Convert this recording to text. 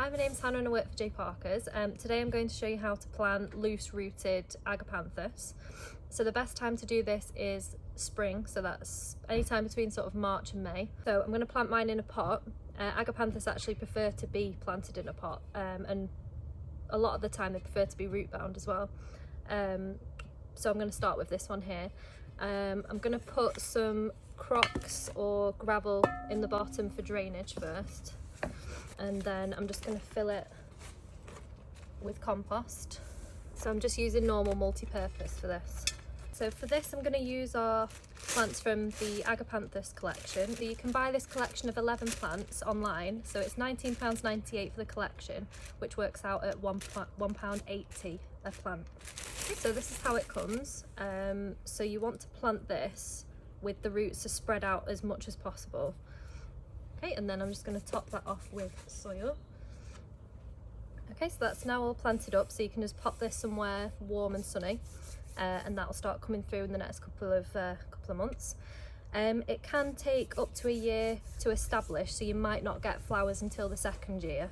Hi, my name's Hannah and I work for J Parker's. Today I'm going to show you how to plant loose-rooted Agapanthus. So the best time to do this is spring, so that's any time between sort of March and May. So I'm going to plant mine in a pot. Agapanthus actually prefer to be planted in a pot, and a lot of the time they prefer to be root bound as well. So I'm going to start with this one here. I'm going to put some crocks or gravel in the bottom for drainage first, and then I'm just going to fill it with compost. So I'm just using normal multi-purpose for this. So for this I'm going to use our plants from the Agapanthus collection. So you can buy this collection of 11 plants online, so it's £19.98 for the collection, which works out at £1.80 a plant. So this is how it comes. So you want to plant this with the roots to spread out as much as possible. Okay, and then I'm just going to top that off with soil. Okay, so that's now all planted up, so you can just pop this somewhere warm and sunny, and that'll start coming through in the next couple of months. It can take up to a year to establish, so you might not get flowers until the second year.